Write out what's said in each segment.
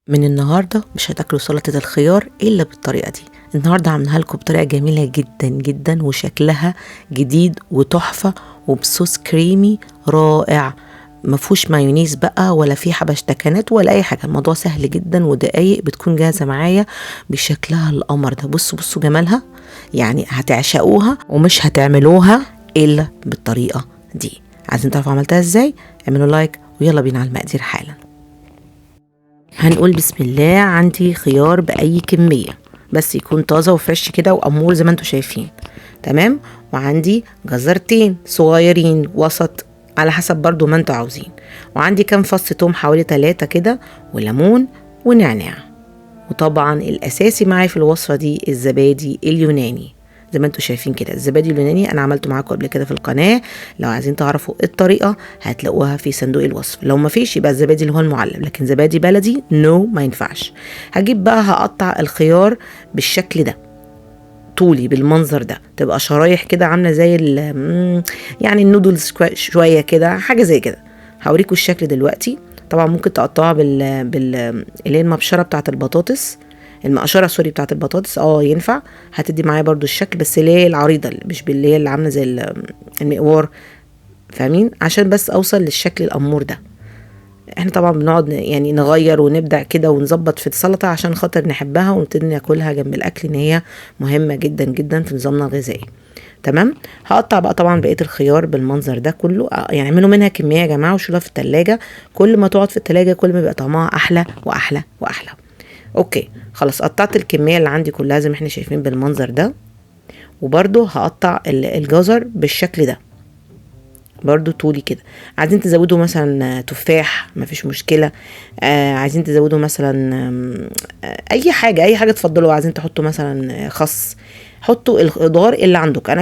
من النهاردة مش هتاكلوا سلطة الخيار إلا بالطريقة دي. النهاردة عاملها لكم بطريقة جميلة جدا جدا وشكلها جديد وتحفة وبصوص كريمي رائع، مفهوش مايونيز بقى ولا في حبشتكنات ولا أي حاجة. الموضوع سهل جدا ودقايق بتكون جاهزة معايا بشكلها القمر ده. بصوا جمالها، يعني هتعشقوها ومش هتعملوها إلا بالطريقة دي. عايزين تعرفوا عملتها ازاي؟ اعملوا لايك ويلا بينا على المقادير حالا. هنقول بسم الله. عندي خيار بأي كمية بس يكون طازة وفريش كده وأمور زي ما انتوا شايفين، تمام. وعندي جزرتين صغيرين وسط على حسب برضو ما انتوا عاوزين، وعندي كام فص توم حوالي 3 كده، وليمون ونعناع. وطبعا الأساسي معايا في الوصفة دي الزبادي اليوناني زي ما انتوا شايفين كده. الزبادي اليوناني انا عملته معاكم قبل كده في القناه، لو عايزين تعرفوا الطريقه هتلاقوها في صندوق الوصف. لو ما فيش يبقى الزبادي اللي هو المعلب، لكن زبادي بلدي ما ينفعش. هجيب بقى هقطع الخيار بالشكل ده طولي بالمنظر ده، تبقى شرايح كده عامله زي يعني النودلز شويه كده، حاجه زي كده. هوريكم الشكل دلوقتي. طبعا ممكن تقطعوها اللي هي المبشره بتاعه البطاطس، المقشره سوري بتاعه البطاطس، ينفع، هتدي معايا برضو الشكل، بس اللي هي العريضه مش باللي هي اللي عامله زي المقوار، فاهمين؟ عشان بس اوصل للشكل الامور ده. احنا طبعا بنقعد يعني نغير ونبدع كده ونظبط في السلطه عشان خاطر نحبها ونبتدي ناكلها جنب الاكل، ان هي مهمه جدا جدا في نظامنا الغذائي، تمام. هقطع بقى طبعا بقيه الخيار بالمنظر ده كله، يعني اعملوا منها كميه يا جماعه وشيلوها في التلاجة. كل ما تقعد في التلاجة كل ما يبقى طعمها احلى واحلى واحلى. اوكي خلاص، قطعت الكميه اللي عندي كلها زي ما احنا شايفين بالمنظر ده. وبرده هقطع الجزر بالشكل ده برضو طولي كده. عايزين تزودوا مثلا تفاح مفيش مشكله، عايزين تزودوا مثلا اي حاجه تفضلوا. عايزين تحطوا مثلا خس، حطوا الخضار اللي عندك. انا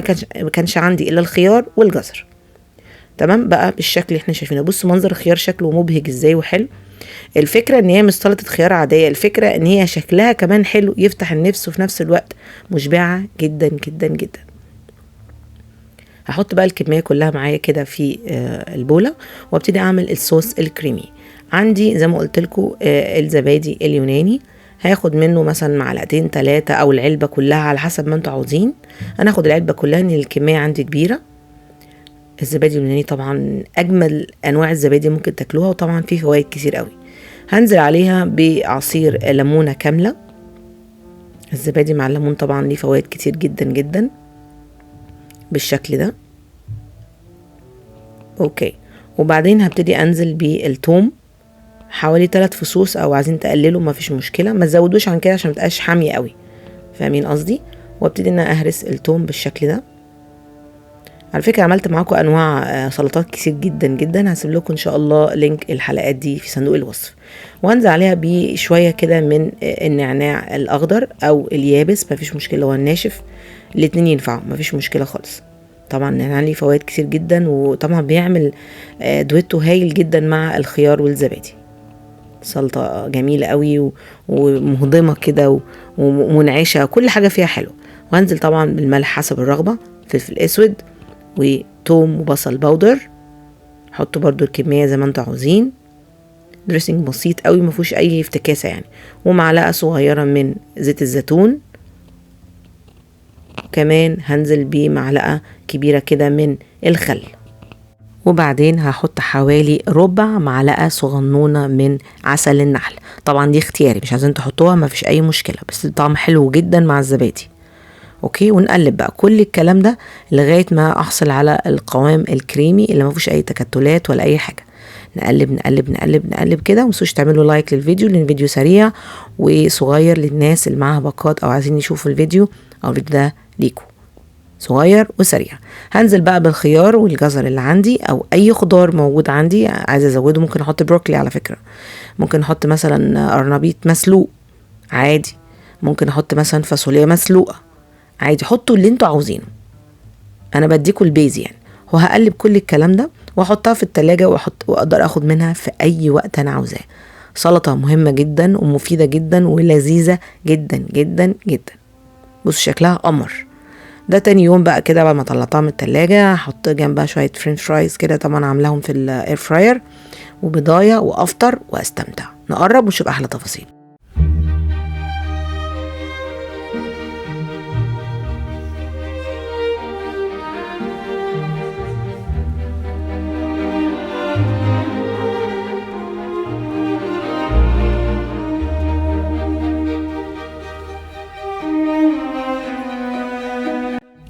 كانش عندي الا الخيار والجزر، تمام بقى بالشكل اللي احنا شايفينه. بصوا منظر الخيار شكله مبهج ازاي وحلو. الفكره ان هي مش سلطه خيار عاديه، الفكره ان هي شكلها كمان حلو يفتح النفس وفي نفس الوقت مشبعه جدا جدا جدا. هحط بقى الكميه كلها معايا كده في البوله وابتدي اعمل الصوص الكريمي. عندي زي ما قلت لكم الزبادي اليوناني، هاخد منه مثلا معلقتين 3 او العلبه كلها على حسب ما انتوا عاوزين. انا هاخد العلبه كلها ان الكميه عندي كبيره. الزبادي اليوناني طبعا اجمل انواع الزبادي ممكن تاكلوها، وطبعا فيه فوائد كتير قوي. هنزل عليها بعصير ليمونه كامله. الزبادي مع الليمون طبعا ليه فوائد كتير جدا جدا بالشكل ده. اوكي، وبعدين هبتدي انزل بالثوم حوالي 3 فصوص، او عايزين تقللوا مفيش مشكله، ما تزودوش عن كده عشان متبقاش حاميه قوي، فاهمين قصدي؟ وابتدي ان اهرس الثوم بالشكل ده. على فكره عملت معاكم انواع سلطات كتير جدا جدا، هسيب لكم ان شاء الله لينك الحلقات دي في صندوق الوصف. وانزل عليها بشويه كده من النعناع الاخضر او اليابس مفيش مشكله، هو الناشف الاتنين ينفعوا مفيش مشكله خالص. طبعا النعناع ليه فوائد كتير جدا، وطبعا بيعمل دويتو هايل جدا مع الخيار والزبادي. سلطه جميله قوي ومهضمه كده ومنعشه، كل حاجه فيها حلو. وهنزل طبعا بالملح حسب الرغبه، فلفل اسود وتوم وبصل باودر. حطوا برضو الكميه زي ما انتوا عاوزين. دريسنج بسيط قوي مفيهوش اي افتكاسه يعني. ومعلقه صغيره من زيت الزيتون. كمان هنزل بمعلقه كبيره كده من الخل. وبعدين هحط حوالي ربع معلقه صغنونه من عسل النحل. طبعا دي اختياري، مش عايزين تحطوها مفيش اي مشكله، بس طعم حلو جدا مع الزبادي. اوكي، ونقلب بقى كل الكلام ده لغايه ما احصل على القوام الكريمي اللي ما فيهوش اي تكتلات ولا اي حاجه. نقلب نقلب نقلب نقلب كده. ومتنسوش تعملوا لايك للفيديو لان الفيديو سريع وصغير للناس اللي معاها باقات او عايزين يشوفوا الفيديو، او الفيديو ده ليكم صغير وسريع. هنزل بقى بالخيار والجزر اللي عندي او اي خضار موجود عندي. عايزه ازوده ممكن احط بروكلي، على فكره ممكن احط مثلا قرنبيط مسلوق عادي، ممكن احط مثلا فاصوليا مسلوقه عادي، حطوا اللي انتوا عاوزينه، انا بديكوا البيز يعني. وهقلب كل الكلام ده واحطها في التلاجة واقدر اخد منها في اي وقت انا عاوزاه. سلطة مهمة جدا ومفيدة جدا ولذيذة جدا جدا جدا. بصوا شكلها قمر. ده تاني يوم بقى كده بعد ما طلعتها من التلاجة هحط جنبها شوية فرنش فرايز كده، طبعا عاملاهم في الاير فراير، وبضاية وافطر واستمتع. نقرب ونشوف احلى تفاصيل.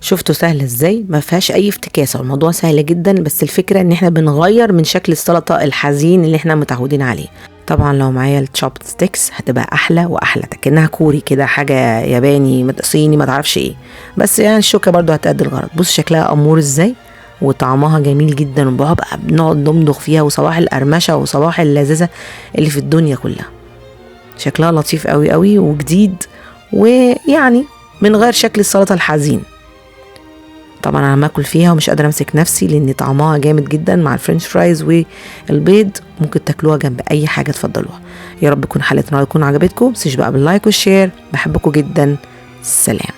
شفتوا سهلة ازاي؟ ما فيهاش اي افتكاسة، الموضوع سهل جدا، بس الفكرة ان احنا بنغير من شكل السلطة الحزين اللي احنا متعودين عليه. طبعا لو معايا التشوب ستيكس هتبقى احلى واحلى، كأنها كوري كده، حاجة ياباني صيني ما تعرفش ايه، بس يعني الشوكة برضو هتأدي الغرض. بص شكلها امور ازاي، وطعمها جميل جدا، وبقى بنقعد نمضغ فيها، وصباح القرمشة وصباح اللذاذة اللي في الدنيا كلها. شكلها لطيف قوي قوي وجديد، ويعني من غير شكل السلطة الحزين. طبعا انا باكل فيها ومش قادره امسك نفسي، لان طعمها جامد جدا مع الفرنش فرايز والبيض. ممكن تاكلوها جنب اي حاجه تفضلوها. يا رب تكون حلقتنا تكون عجبتكم، متنسوش بقى باللايك والشير، بحبكم جدا، سلام.